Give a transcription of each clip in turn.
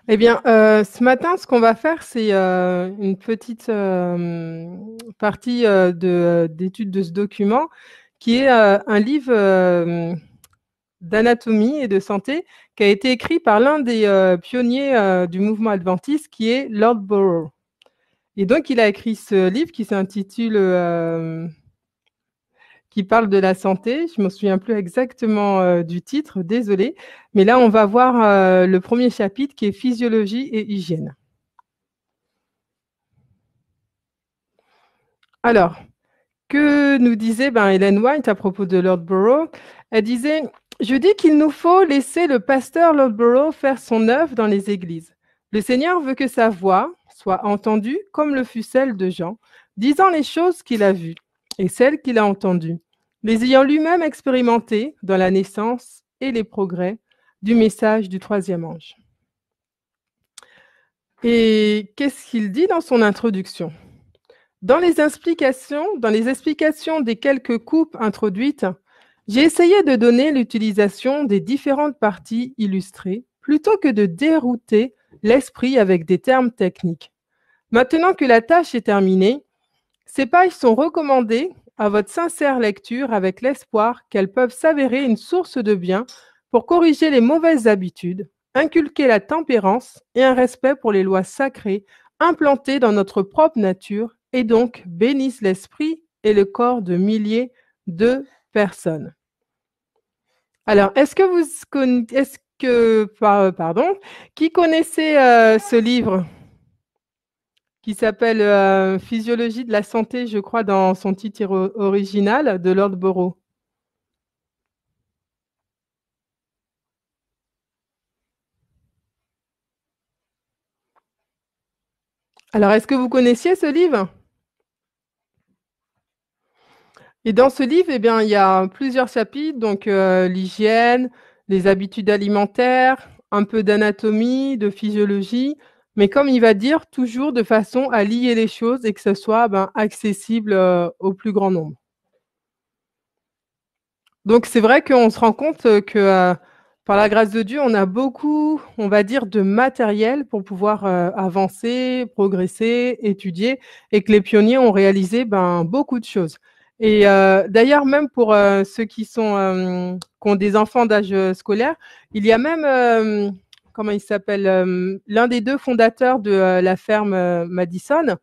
Eh bien, ce matin, ce qu'on va faire, c'est, une petite, partie, d'étude de ce document qui est, un livre, d'anatomie et de santé qui a été écrit par l'un des, pionniers, du mouvement adventiste qui est Lord Burrough et donc il a écrit ce livre qui s'intitule, qui parle de la santé. Je me souviens plus exactement, du titre, désolée, mais là, on va voir, le premier chapitre qui est physiologie et hygiène. Alors, que nous disait Ellen White à propos de Lord Burrough? Elle disait: «Je dis qu'il nous faut laisser le pasteur Lord Burrough faire son œuvre dans les églises. Le Seigneur veut que sa voix soit entendue comme le fut celle de Jean, disant les choses qu'il a vues et celles qu'il a entendues, les ayant lui-même expérimentées dans la naissance et les progrès du message du troisième ange.» Et qu'est-ce qu'il dit dans son introduction? Dans les explications des quelques coupes introduites, j'ai essayé de donner l'utilisation des différentes parties illustrées plutôt que de dérouter l'esprit avec des termes techniques. Maintenant que la tâche est terminée, ces pages sont recommandées à votre sincère lecture avec l'espoir qu'elles peuvent s'avérer une source de bien pour corriger les mauvaises habitudes, inculquer la tempérance et un respect pour les lois sacrées implantées dans notre propre nature et donc bénissent l'esprit et le corps de milliers de personnes. Alors, qui connaissait ce livre qui s'appelle Physiologie de la santé, je crois, dans son titre original, de Lord Burrough? Alors, est-ce que vous connaissiez ce livre? Et dans ce livre, eh bien, il y a plusieurs chapitres, donc l'hygiène, les habitudes alimentaires, un peu d'anatomie, de physiologie, mais comme il va dire, toujours de façon à lier les choses et que ce soit, accessible, au plus grand nombre. Donc c'est vrai qu'on se rend compte, que, par la grâce de Dieu, on a beaucoup, on va dire, de matériel pour pouvoir, avancer, progresser, étudier et que les pionniers ont réalisé, beaucoup de choses et d'ailleurs même pour, ceux qui ont des enfants d'âge, scolaire, il y a même, comment il s'appelle? L'un des 2 fondateurs de, la ferme, Madison,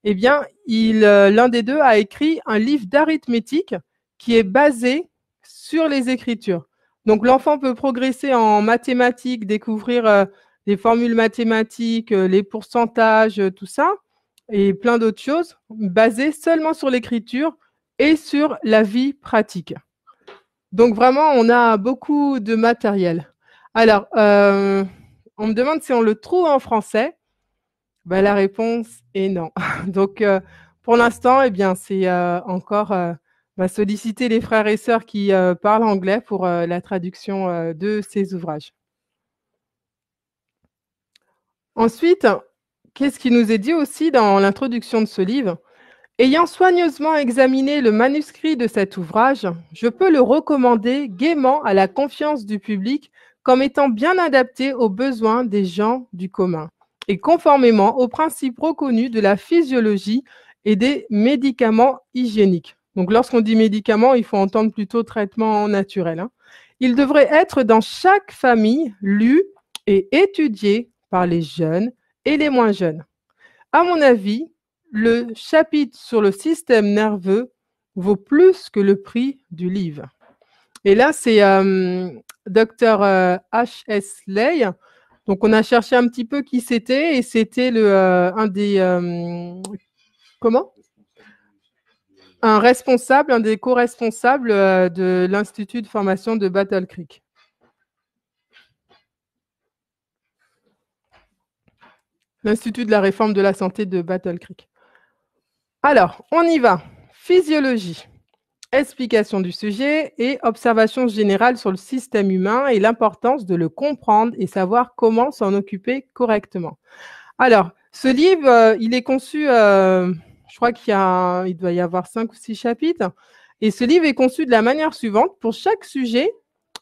eh bien, l'un des 2 a écrit un livre d'arithmétique qui est basé sur les Écritures. Donc l'enfant peut progresser en mathématiques, découvrir, des formules mathématiques, les pourcentages, tout ça et plein d'autres choses basées seulement sur l'Écriture et sur la vie pratique. Donc vraiment, on a beaucoup de matériel. Alors, on me demande si on le trouve en français. La réponse est non. Donc, pour l'instant, eh bien, c'est, encore, solliciter les frères et sœurs qui, parlent anglais pour, la traduction, de ces ouvrages. Ensuite, qu'est-ce qui nous est dit aussi dans l'introduction de ce livre? Ayant soigneusement examiné le manuscrit de cet ouvrage, je peux le recommander gaiement à la confiance du public comme étant bien adapté aux besoins des gens du commun et conformément aux principes reconnus de la physiologie et des médicaments hygiéniques. Donc lorsqu'on dit médicaments, il faut entendre plutôt traitement naturel, hein. Il devrait être dans chaque famille lu et étudié par les jeunes et les moins jeunes. À mon avis, le chapitre sur le système nerveux vaut plus que le prix du livre. Et là, c'est Dr H.S. Lay. Donc, on a cherché un petit peu qui c'était et c'était un des comment? Un responsable, un des co-responsables de l'Institut de formation de Battle Creek. L'Institut de la réforme de la santé de Battle Creek. Alors, on y va. Physiologie. Explication du sujet et observation générale sur le système humain et l'importance de le comprendre et savoir comment s'en occuper correctement. Alors, ce livre, il est conçu, je crois il doit y avoir 5 ou 6 chapitres et ce livre est conçu de la manière suivante. Pour chaque sujet,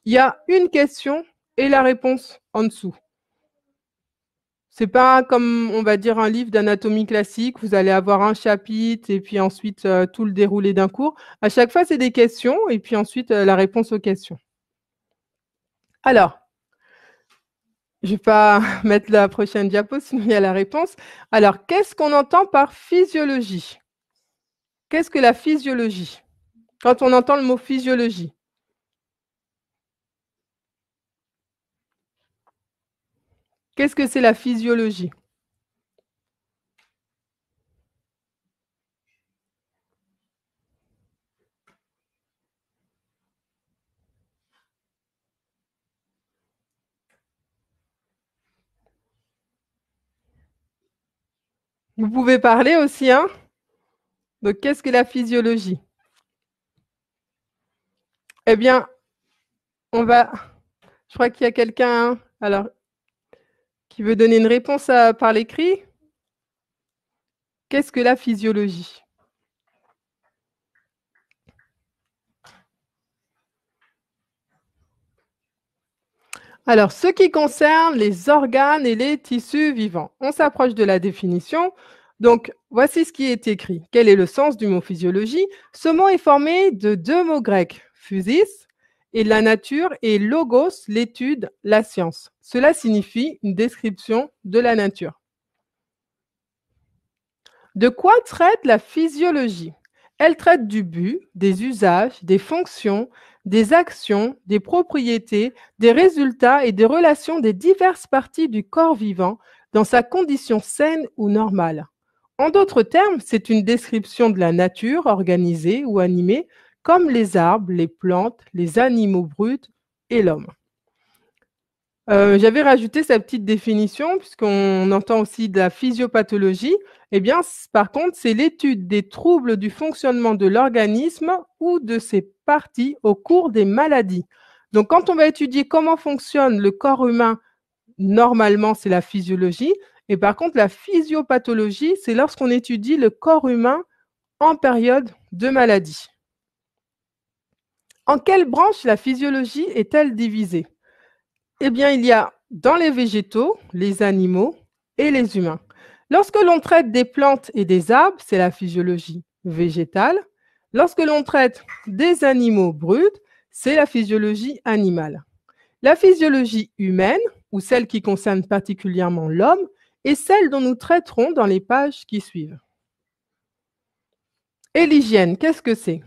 il y a une question et la réponse en dessous. C'est pas comme, on va dire, un livre d'anatomie classique. Vous allez avoir un chapitre et puis ensuite, tout le déroulé d'un cours. À chaque fois, c'est des questions et puis ensuite, la réponse aux questions. Alors, je vais pas mettre la prochaine diapo, sinon il y a la réponse. Alors, qu'est-ce qu'on entend par physiologie? Qu'est-ce que la physiologie? Quand on entend le mot physiologie. Qu'est-ce que c'est la physiologie? Vous pouvez parler aussi, hein? Donc, qu'est-ce que la physiologie? Eh bien, on va je crois qu'il y a quelqu'un, hein, alors, qui veut donner une réponse par l'écrit? Qu'est-ce que la physiologie? Alors, ce qui concerne les organes et les tissus vivants. On s'approche de la définition. Donc, voici ce qui est écrit. Quel est le sens du mot physiologie? Ce mot est formé de deux mots grecs, physis, et la nature, et logos, l'étude, la science. Cela signifie une description de la nature. De quoi traite la physiologie? Elle traite du but, des usages, des fonctions, des actions, des propriétés, des résultats et des relations des diverses parties du corps vivant dans sa condition saine ou normale. En d'autres termes, c'est une description de la nature organisée ou animée, comme les arbres, les plantes, les animaux bruts et l'homme. J'avais rajouté sa petite définition puisqu'on entend aussi de la physiopathologie. Eh bien, par contre, c'est l'étude des troubles du fonctionnement de l'organisme ou de ses parties au cours des maladies. Donc, quand on va étudier comment fonctionne le corps humain, normalement, c'est la physiologie. Et par contre, la physiopathologie, c'est lorsqu'on étudie le corps humain en période de maladie. En quelle branche la physiologie est-elle divisée? Eh bien, il y a dans les végétaux, les animaux et les humains. Lorsque l'on traite des plantes et des arbres, c'est la physiologie végétale. Lorsque l'on traite des animaux bruts, c'est la physiologie animale. La physiologie humaine, ou celle qui concerne particulièrement l'homme, est celle dont nous traiterons dans les pages qui suivent. Et l'hygiène, qu'est-ce que c'est?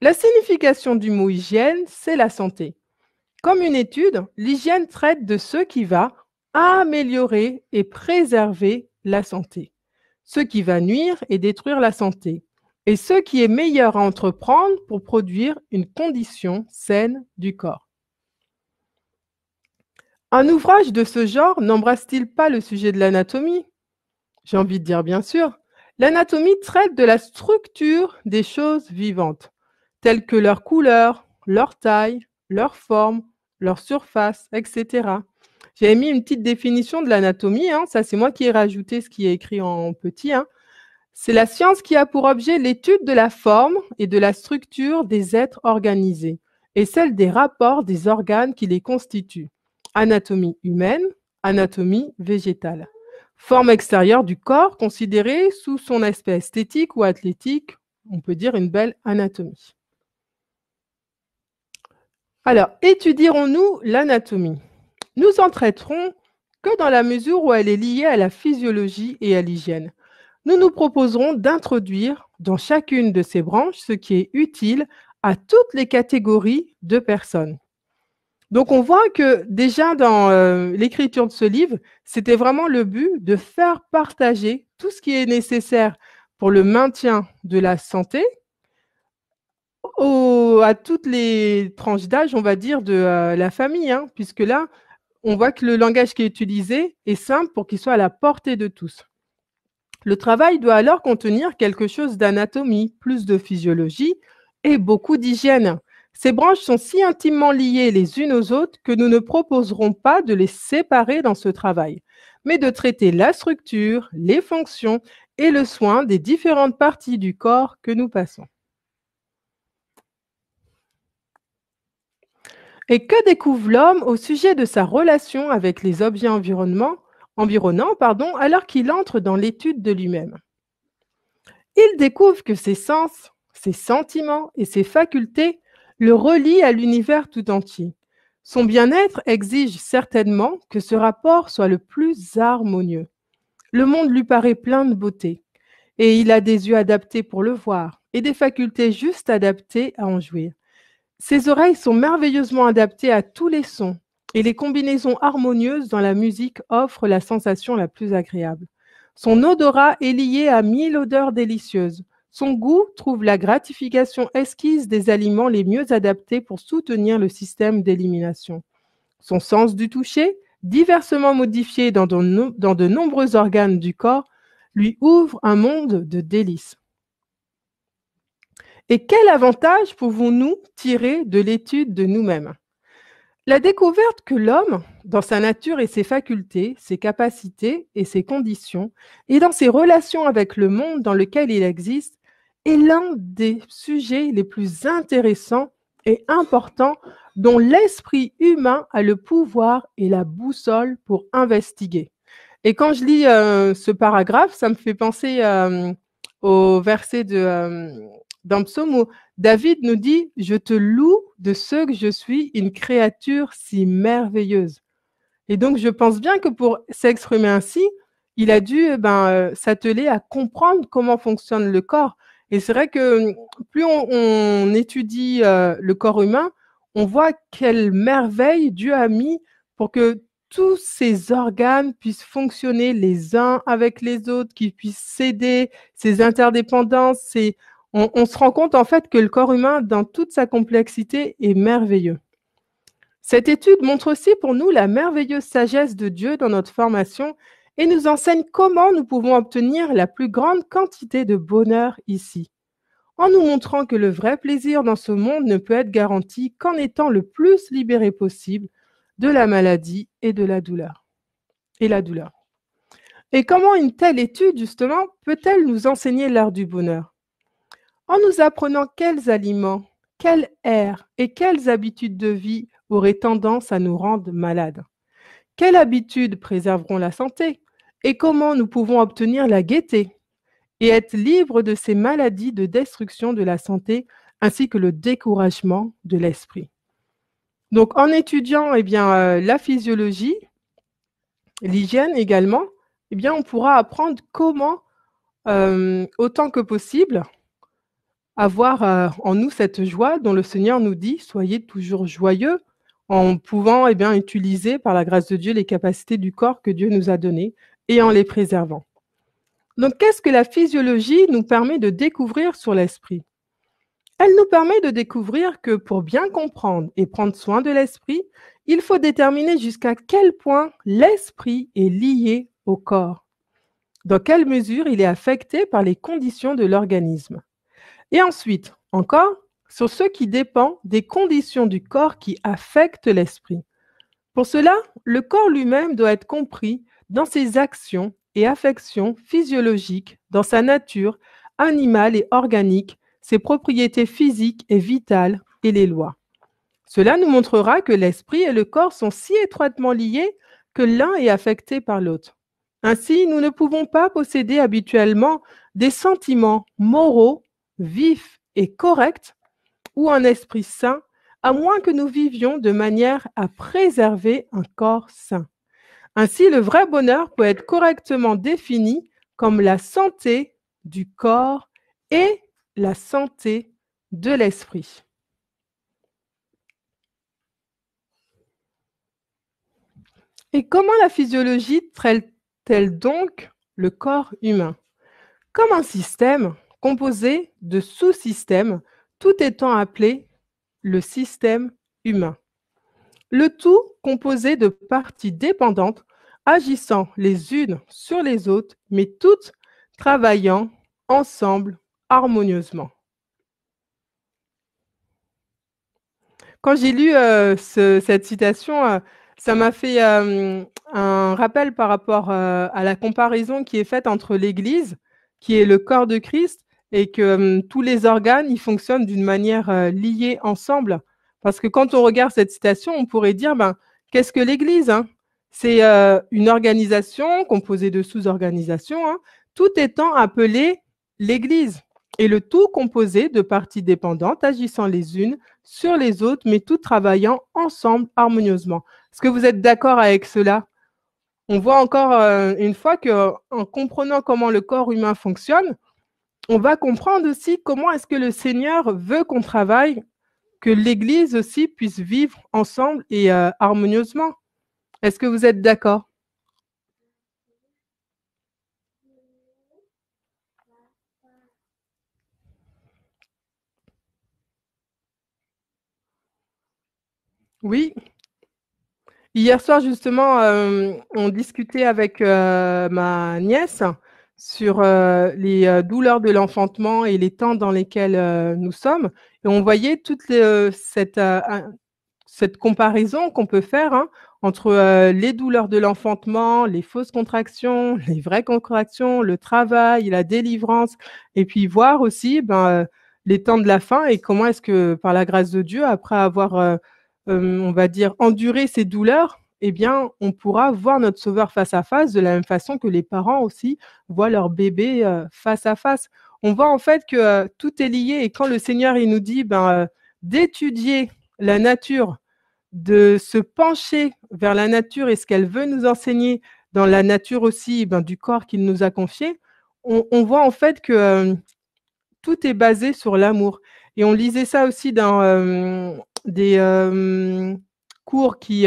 La signification du mot hygiène, c'est la santé. Comme une étude, l'hygiène traite de ce qui va améliorer et préserver la santé, ce qui va nuire et détruire la santé, et ce qui est meilleur à entreprendre pour produire une condition saine du corps. Un ouvrage de ce genre n'embrasse-t-il pas le sujet de l'anatomie? J'ai envie de dire bien sûr. L'anatomie traite de la structure des choses vivantes, telles que leur couleur, leur taille, leur forme, leur surface, etc. J'ai mis une petite définition de l'anatomie, hein, ça c'est moi qui ai rajouté ce qui est écrit en petit. Hein. C'est la science qui a pour objet l'étude de la forme et de la structure des êtres organisés et celle des rapports des organes qui les constituent. Anatomie humaine, anatomie végétale. Forme extérieure du corps considérée sous son aspect esthétique ou athlétique, on peut dire une belle anatomie. Alors, étudierons-nous l'anatomie? Nous en traiterons que dans la mesure où elle est liée à la physiologie et à l'hygiène. Nous nous proposerons d'introduire dans chacune de ces branches ce qui est utile à toutes les catégories de personnes. Donc on voit que déjà dans l'écriture de ce livre, c'était vraiment le but de faire partager tout ce qui est nécessaire pour le maintien de la santé à toutes les tranches d'âge, on va dire, de la famille, hein, puisque là, on voit que le langage qui est utilisé est simple pour qu'il soit à la portée de tous. Le travail doit alors contenir quelque chose d'anatomie, plus de physiologie et beaucoup d'hygiène. Ces branches sont si intimement liées les unes aux autres que nous ne proposerons pas de les séparer dans ce travail, mais de traiter la structure, les fonctions et le soin des différentes parties du corps que nous passons. Et que découvre l'homme au sujet de sa relation avec les objets environnants environnants, pardon, alors qu'il entre dans l'étude de lui-même. Il découvre que ses sens, ses sentiments et ses facultés le relient à l'univers tout entier. Son bien-être exige certainement que ce rapport soit le plus harmonieux. Le monde lui paraît plein de beauté, et il a des yeux adaptés pour le voir, et des facultés juste adaptées à en jouir. Ses oreilles sont merveilleusement adaptées à tous les sons, et les combinaisons harmonieuses dans la musique offrent la sensation la plus agréable. Son odorat est lié à 1000 odeurs délicieuses. Son goût trouve la gratification exquise des aliments les mieux adaptés pour soutenir le système d'élimination. Son sens du toucher, diversement modifié dans de nombreux organes du corps, lui ouvre un monde de délices. Et quel avantage pouvons-nous tirer de l'étude de nous-mêmes? La découverte que l'homme, dans sa nature et ses facultés, ses capacités et ses conditions, et dans ses relations avec le monde dans lequel il existe, est l'un des sujets les plus intéressants et importants dont l'esprit humain a le pouvoir et la boussole pour investiguer. Et quand je lis ce paragraphe, ça me fait penser au verset d'un psaume où David nous dit « Je te loue de ce que je suis, une créature si merveilleuse ». Et donc, je pense bien que pour s'exprimer ainsi, il a dû s'atteler à comprendre comment fonctionne le corps. Et c'est vrai que plus on étudie le corps humain, on voit quelle merveille Dieu a mis pour que tous ces organes puissent fonctionner les uns avec les autres, qu'ils puissent s'aider, ces interdépendances. On se rend compte en fait que le corps humain, dans toute sa complexité, est merveilleux. Cette étude montre aussi pour nous la merveilleuse sagesse de Dieu dans notre formation et nous enseigne comment nous pouvons obtenir la plus grande quantité de bonheur ici, en nous montrant que le vrai plaisir dans ce monde ne peut être garanti qu'en étant le plus libéré possible de la maladie et de la douleur. Et comment une telle étude, justement, peut-elle nous enseigner l'art du bonheur? En nous apprenant quels aliments, quel air et quelles habitudes de vie auraient tendance à nous rendre malades. Quelles habitudes préserveront la santé et comment nous pouvons obtenir la gaieté et être libres de ces maladies de destruction de la santé ainsi que le découragement de l'esprit. Donc, en étudiant la physiologie, l'hygiène également, on pourra apprendre comment, autant que possible, avoir en nous cette joie dont le Seigneur nous dit « Soyez toujours joyeux » en pouvant utiliser par la grâce de Dieu les capacités du corps que Dieu nous a données et en les préservant. Donc, qu'est-ce que la physiologie nous permet de découvrir sur l'esprit? Elle nous permet de découvrir que pour bien comprendre et prendre soin de l'esprit, il faut déterminer jusqu'à quel point l'esprit est lié au corps, dans quelle mesure il est affecté par les conditions de l'organisme. Et ensuite, encore, sur ce qui dépend des conditions du corps qui affectent l'esprit. Pour cela, le corps lui-même doit être compris dans ses actions et affections physiologiques, dans sa nature animale et organique, ses propriétés physiques et vitales et les lois. Cela nous montrera que l'esprit et le corps sont si étroitement liés que l'un est affecté par l'autre. Ainsi, nous ne pouvons pas posséder habituellement des sentiments moraux, vifs et corrects ou un esprit sain, à moins que nous vivions de manière à préserver un corps sain. Ainsi, le vrai bonheur peut être correctement défini comme la santé du corps et la santé de l'esprit. Et comment la physiologie traite-t-elle donc le corps humain? Comme un système composé de sous-systèmes, tout étant appelé le système humain. Le tout composé de parties dépendantes agissant les unes sur les autres, mais toutes travaillant ensemble harmonieusement. Quand j'ai lu cette citation, ça m'a fait un rappel par rapport à la comparaison qui est faite entre l'Église, qui est le corps de Christ, et que tous les organes, ils fonctionnent d'une manière liée ensemble. Parce que quand on regarde cette citation, on pourrait dire, qu'est-ce que l'Église, hein? C'est, une organisation composée de sous-organisations, hein, tout étant appelé l'Église et le tout composé de parties dépendantes agissant les unes sur les autres, mais toutes travaillant ensemble harmonieusement. Est-ce que vous êtes d'accord avec cela? On voit encore, une fois qu'en comprenant comment le corps humain fonctionne, on va comprendre aussi comment est-ce que le Seigneur veut qu'on travaille, que l'Église aussi puisse vivre ensemble et harmonieusement. Est-ce que vous êtes d'accord? Oui. Hier soir justement, on discutait avec, ma nièce sur, les, douleurs de l'enfantement et les temps dans lesquels, nous sommes et on voyait toute cette comparaison qu'on peut faire, hein, entre, les douleurs de l'enfantement, les fausses contractions, les vraies contractions, le travail, la délivrance et puis voir aussi, ben, les temps de la fin et comment est-ce que, par la grâce de Dieu, après avoir, on va dire enduré ces douleurs, eh bien, on pourra voir notre sauveur face à face de la même façon que les parents aussi voient leur bébé, face à face. On voit en fait que, tout est lié et quand le Seigneur il nous dit, ben, d'étudier la nature, de se pencher vers la nature et ce qu'elle veut nous enseigner dans la nature aussi, ben, du corps qu'il nous a confié, on voit en fait que, tout est basé sur l'amour et on lisait ça aussi dans, des, cours qui,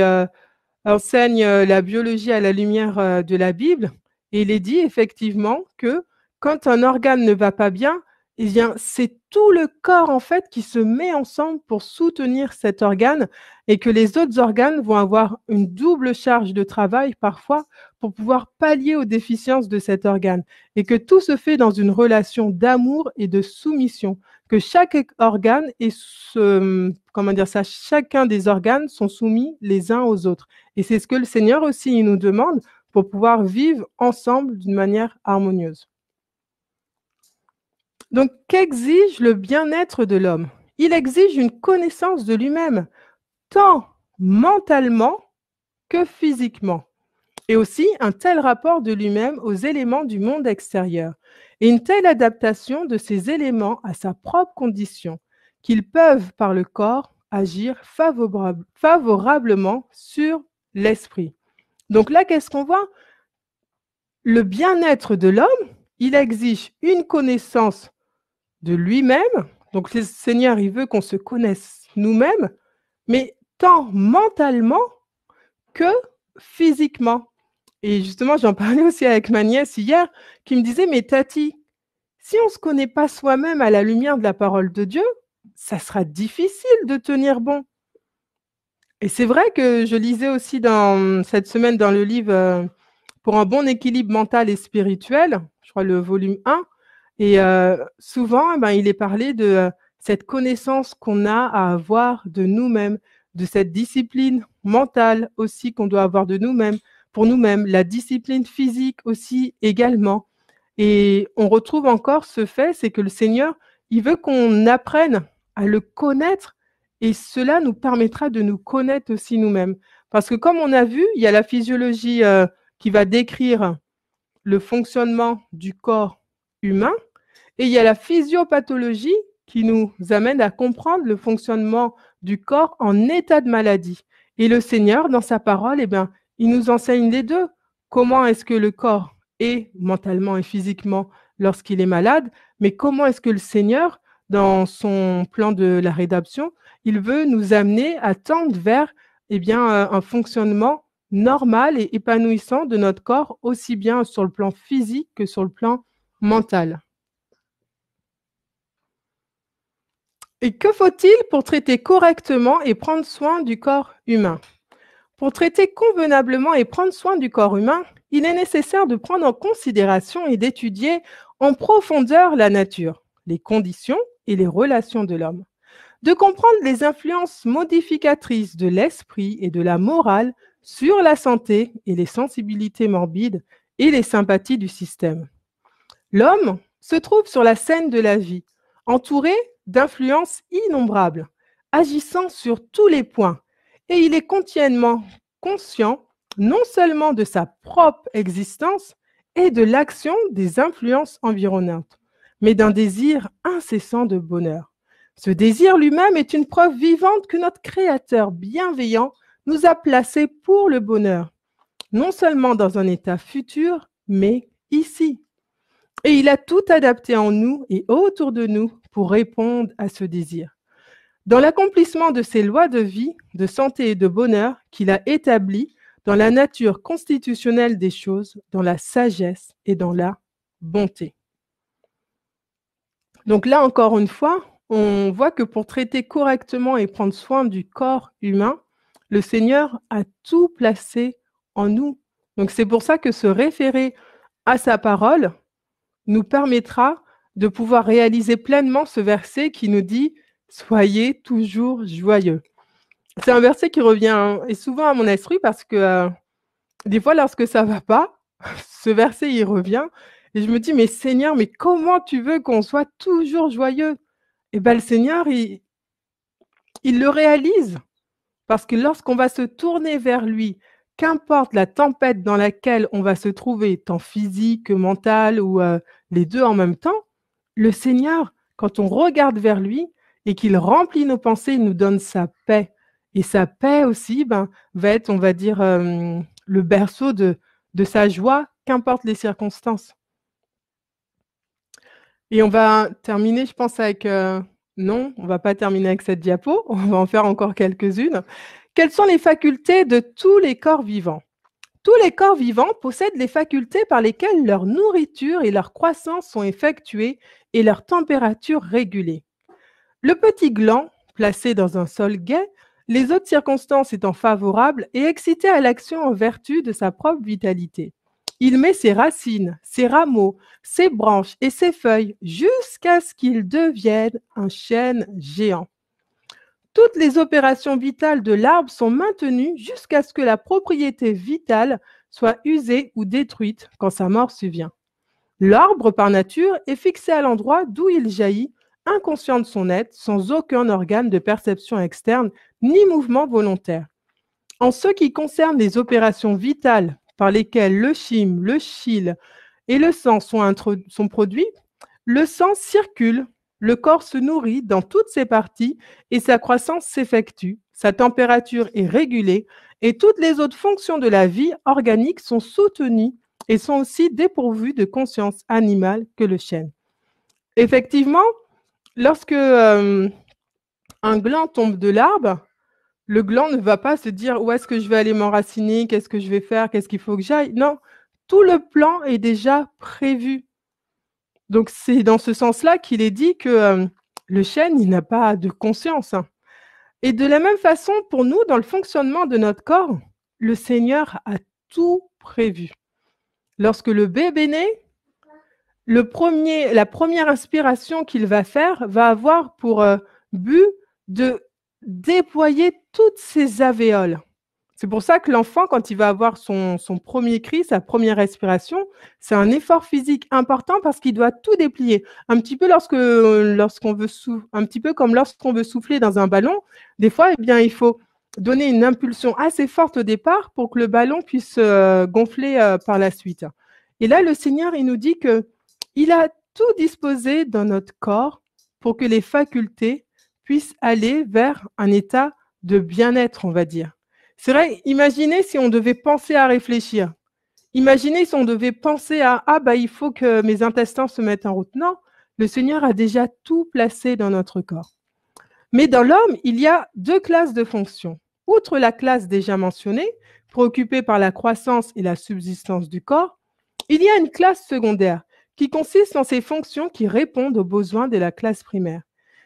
enseignent, la biologie à la lumière, de la Bible et il est dit effectivement que quand un organe ne va pas bien, eh bien, c'est tout le corps en fait qui se met ensemble pour soutenir cet organe et que les autres organes vont avoir une double charge de travail parfois pour pouvoir pallier aux déficiences de cet organe et que tout se fait dans une relation d'amour et de soumission, que chaque organe est comment dire ça? Chacun des organes sont soumis les uns aux autres et c'est ce que le Seigneur aussi, il nous demande pour pouvoir vivre ensemble d'une manière harmonieuse. Donc, qu'exige le bien-être de l'homme? Il exige une connaissance de lui-même, tant mentalement que physiquement, et aussi un tel rapport de lui-même aux éléments du monde extérieur, et une telle adaptation de ces éléments à sa propre condition, qu'ils peuvent, par le corps, agir favorablement sur l'esprit. Donc là, qu'est-ce qu'on voit? Le bien-être de l'homme, il exige une connaissance de lui-même. Donc le Seigneur, il veut qu'on se connaisse nous-mêmes, mais tant mentalement que physiquement. Et justement, j'en parlais aussi avec ma nièce hier, qui me disait: «Mais Tati, si on ne se connaît pas soi-même à la lumière de la parole de Dieu, ça sera difficile de tenir bon». Et c'est vrai que je lisais aussi dans cette semaine dans le livre, Pour un bon équilibre mental et spirituel, je crois le volume 1 et souvent, eh ben, il est parlé de, cette connaissance qu'on a à avoir de nous-mêmes, de cette discipline mentale aussi qu'on doit avoir de nous-mêmes pour nous-mêmes, la discipline physique aussi également et on retrouve encore ce fait, c'est que le Seigneur, il veut qu'on apprenne à le connaître et cela nous permettra de nous connaître aussi nous-mêmes. Parce que comme on a vu, il y a la physiologie, qui va décrire le fonctionnement du corps humain et il y a la physiopathologie qui nous amène à comprendre le fonctionnement du corps en état de maladie. Et le Seigneur, dans sa parole, eh bien, il nous enseigne les deux. Comment est-ce que le corps est mentalement et physiquement lorsqu'il est malade, mais comment est-ce que le Seigneur, dans son plan de la rédemption, il veut nous amener à tendre vers eh bien, un fonctionnement normal et épanouissant de notre corps, aussi bien sur le plan physique que sur le plan mental. Et que faut-il pour traiter correctement et prendre soin du corps humain? Pour traiter convenablement et prendre soin du corps humain, il est nécessaire de prendre en considération et d'étudier en profondeur la nature, les conditions et les relations de l'homme, de comprendre les influences modificatrices de l'esprit et de la morale sur la santé et les sensibilités morbides et les sympathies du système. L'homme se trouve sur la scène de la vie, entouré d'influences innombrables, agissant sur tous les points, et il est continuellement conscient non seulement de sa propre existence et de l'action des influences environnantes, mais d'un désir incessant de bonheur. Ce désir lui-même est une preuve vivante que notre Créateur bienveillant nous a placés pour le bonheur, non seulement dans un état futur, mais ici. Et il a tout adapté en nous et autour de nous pour répondre à ce désir. Dans l'accomplissement de ses lois de vie, de santé et de bonheur qu'il a établies dans la nature constitutionnelle des choses, dans la sagesse et dans la bonté. Donc là, encore une fois, on voit que pour traiter correctement et prendre soin du corps humain, le Seigneur a tout placé en nous. Donc c'est pour ça que se référer à sa parole nous permettra de pouvoir réaliser pleinement ce verset qui nous dit « Soyez toujours joyeux ». C'est un verset qui revient souvent à mon esprit parce que des fois, lorsque ça ne va pas, ce verset, il revient et je me dis « Mais Seigneur, mais comment tu veux qu'on soit toujours joyeux ?» Et bien le Seigneur, il le réalise parce que lorsqu'on va se tourner vers lui, qu'importe la tempête dans laquelle on va se trouver, tant physique que mentale ou les deux en même temps, le Seigneur, quand on regarde vers lui et qu'il remplit nos pensées, il nous donne sa paix. Et sa paix aussi va être, on va dire, le berceau de sa joie, qu'importe les circonstances. Et on va terminer, je pense, avec... non, on ne va pas terminer avec cette diapo, on va en faire encore quelques-unes. Quelles sont les facultés de tous les corps vivants? Tous les corps vivants possèdent les facultés par lesquelles leur nourriture et leur croissance sont effectuées et leur température régulée. Le petit gland, placé dans un sol gai, les autres circonstances étant favorables, est excité à l'action en vertu de sa propre vitalité. Il met ses racines, ses rameaux, ses branches et ses feuilles jusqu'à ce qu'il devienne un chêne géant. Toutes les opérations vitales de l'arbre sont maintenues jusqu'à ce que la propriété vitale soit usée ou détruite quand sa mort survient. L'arbre, par nature, est fixé à l'endroit d'où il jaillit, inconscient de son être, sans aucun organe de perception externe ni mouvement volontaire. En ce qui concerne les opérations vitales par lesquelles le chyme, le chyle et le sang sont produits, le sang circule, le corps se nourrit dans toutes ses parties et sa croissance s'effectue, sa température est régulée et toutes les autres fonctions de la vie organique sont soutenues et sont aussi dépourvues de conscience animale que le chêne. Effectivement, lorsque un gland tombe de l'arbre, le gland ne va pas se dire où est-ce que je vais aller m'enraciner, qu'est-ce que je vais faire, qu'est-ce qu'il faut que j'aille. Non, tout le plan est déjà prévu. Donc c'est dans ce sens-là qu'il est dit que le chêne, il n'a pas de conscience. Et de la même façon, pour nous, dans le fonctionnement de notre corps, le Seigneur a tout prévu. Lorsque le bébé naît, la première inspiration qu'il va faire va avoir pour but de déployer toutes ses alvéoles. C'est pour ça que l'enfant, quand il va avoir son premier cri, sa première respiration, c'est un effort physique important parce qu'il doit tout déplier. Un petit peu un petit peu comme lorsqu'on veut souffler dans un ballon, des fois, eh bien, il faut donner une impulsion assez forte au départ pour que le ballon puisse gonfler par la suite. Et là, le Seigneur, il nous dit qu'il a tout disposé dans notre corps pour que les facultés puissent aller vers un état de bien-être, on va dire. C'est vrai, imaginez si on devait penser à réfléchir. Imaginez si on devait penser à « Ah, il faut que mes intestins se mettent en route ». Non, le Seigneur a déjà tout placé dans notre corps. Mais dans l'homme, il y a deux classes de fonctions. Outre la classe déjà mentionnée, préoccupée par la croissance et la subsistance du corps, il y a une classe secondaire qui consiste en ces fonctions qui répondent aux besoins de la classe primaire.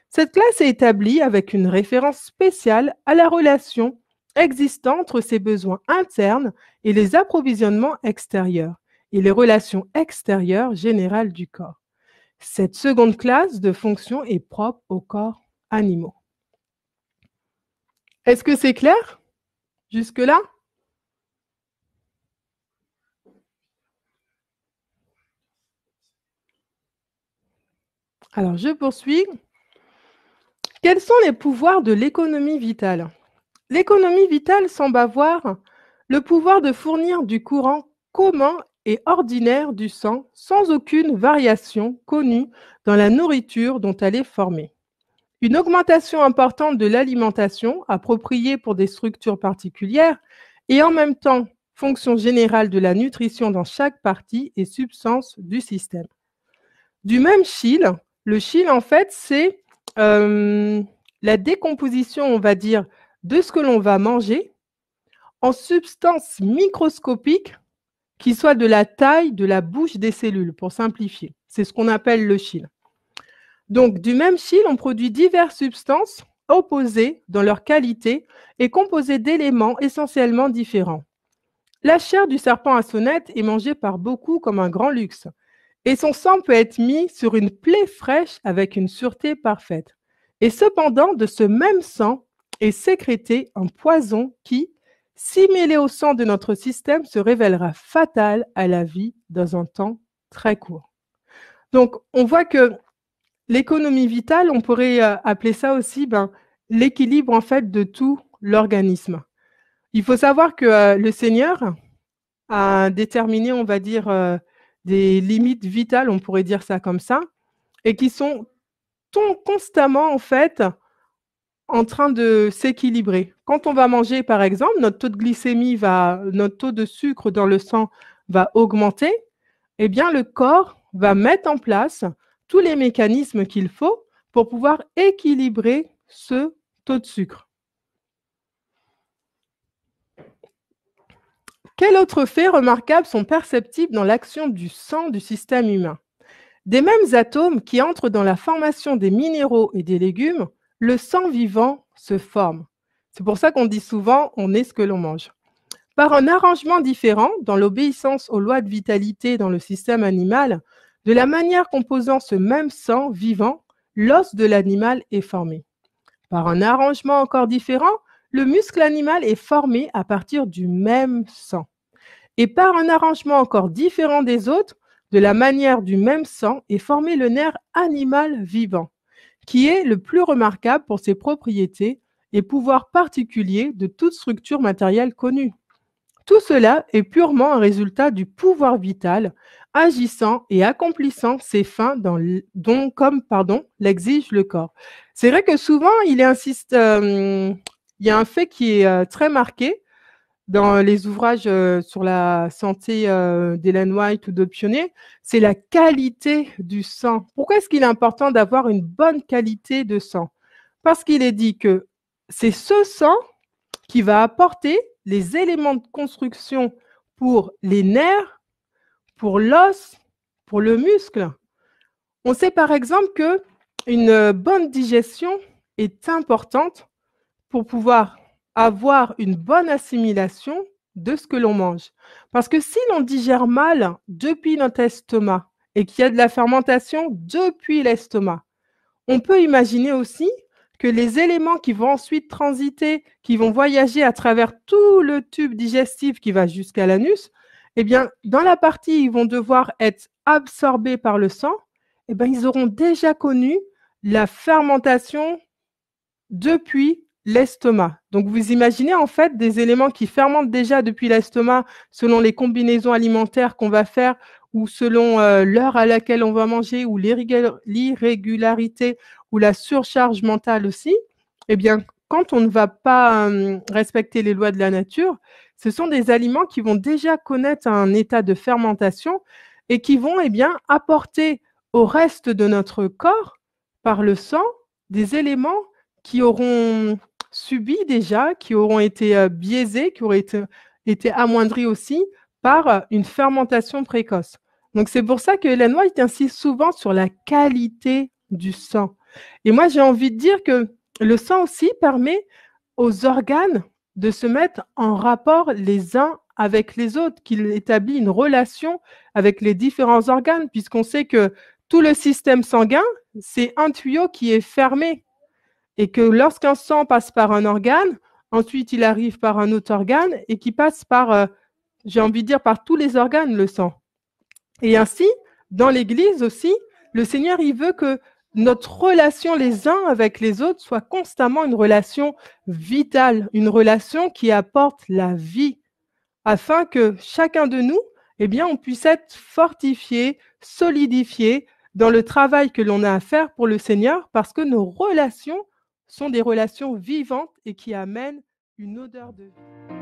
Cette classe est établie avec une référence spéciale à la relation existant entre ses besoins internes et les approvisionnements extérieurs et les relations extérieures générales du corps. Cette seconde classe de fonctions est propre aux corps animaux. Est-ce que c'est clair jusque-là? Alors, je poursuis. Quels sont les pouvoirs de l'économie vitale? L'économie vitale semble avoir Le pouvoir de fournir du courant commun et ordinaire du sang sans aucune variation connue dans la nourriture dont elle est formée. Une augmentation importante de l'alimentation, appropriée pour des structures particulières, et en même temps, fonction générale de la nutrition dans chaque partie et substance du système. Du même chyle, le chyle, en fait, c'est la décomposition, on va dire, de ce que l'on va manger en substances microscopiques qui soient de la taille de la bouche des cellules, pour simplifier. C'est ce qu'on appelle le chyle. Donc, du même chyle, on produit diverses substances opposées dans leur qualité et composées d'éléments essentiellement différents. La chair du serpent à sonnette est mangée par beaucoup comme un grand luxe, et son sang peut être mis sur une plaie fraîche avec une sûreté parfaite. Et cependant, de ce même sang est sécrété un poison qui, si mêlé au sang de notre système, se révélera fatal à la vie dans un temps très court. Donc, on voit que l'économie vitale, on pourrait appeler ça aussi l'équilibre en fait de tout l'organisme. Il faut savoir que le Seigneur a déterminé, on va dire, des limites vitales, on pourrait dire ça comme ça, et qui sont constamment en fait en train de s'équilibrer. Quand on va manger, par exemple, notre taux de glycémie notre taux de sucre dans le sang va augmenter, eh bien le corps va mettre en place tous les mécanismes qu'il faut pour pouvoir équilibrer ce taux de sucre. Quels autres faits remarquables sont perceptibles dans l'action du sang du système humain? Des mêmes atomes qui entrent dans la formation des minéraux et des légumes, le sang vivant se forme. C'est pour ça qu'on dit souvent on est ce que l'on mange. Par un arrangement différent dans l'obéissance aux lois de vitalité dans le système animal, de la manière composant ce même sang vivant, l'os de l'animal est formé. Par un arrangement encore différent, le muscle animal est formé à partir du même sang. Et par un arrangement encore différent des autres, de la manière du même sang est formé le nerf animal vivant, qui est le plus remarquable pour ses propriétés et pouvoirs particuliers de toute structure matérielle connue. Tout cela est purement un résultat du pouvoir vital agissant et accomplissant ses fins comme l'exige le corps. C'est vrai que souvent, il y a un fait qui est très marqué dans les ouvrages sur la santé d'Ellen White ou d'autres pionniers, c'est la qualité du sang. Pourquoi est-ce qu'il est important d'avoir une bonne qualité de sang? Parce qu'il est dit que c'est ce sang qui va apporter les éléments de construction pour les nerfs, pour l'os, pour le muscle. On sait par exemple qu'une bonne digestion est importante pour pouvoir avoir une bonne assimilation de ce que l'on mange. Parce que si l'on digère mal depuis notre estomac et qu'il y a de la fermentation depuis l'estomac, on peut imaginer aussi que les éléments qui vont ensuite transiter, qui vont voyager à travers tout le tube digestif qui va jusqu'à l'anus, eh bien, dans la partie où ils vont devoir être absorbés par le sang, eh bien, ils auront déjà connu la fermentation depuis l'estomac. Donc, vous imaginez en fait des éléments qui fermentent déjà depuis l'estomac selon les combinaisons alimentaires qu'on va faire ou selon l'heure à laquelle on va manger ou l'irrégularité ou la surcharge mentale aussi. Eh bien, quand on ne va pas respecter les lois de la nature, ce sont des aliments qui vont déjà connaître un état de fermentation et qui vont apporter au reste de notre corps, par le sang, des éléments qui auront subi déjà, qui auront été biaisés, qui auraient été amoindris aussi par une fermentation précoce. Donc, c'est pour ça que Ellen White insiste souvent sur la qualité du sang. Et moi, j'ai envie de dire que le sang aussi permet aux organes de se mettre en rapport les uns avec les autres, qu'il établit une relation avec les différents organes, puisqu'on sait que tout le système sanguin, c'est un tuyau qui est fermé. Et que lorsqu'un sang passe par un organe, ensuite il arrive par un autre organe et qui passe par, j'ai envie de dire, par tous les organes, le sang. Et ainsi, dans l'Église aussi, le Seigneur, il veut que notre relation les uns avec les autres soit constamment une relation vitale, une relation qui apporte la vie. afin que chacun de nous, eh bien, on puisse être fortifié, solidifié dans le travail que l'on a à faire pour le Seigneur, parce que nos relations sont des relations vivantes et qui amènent une odeur de vie.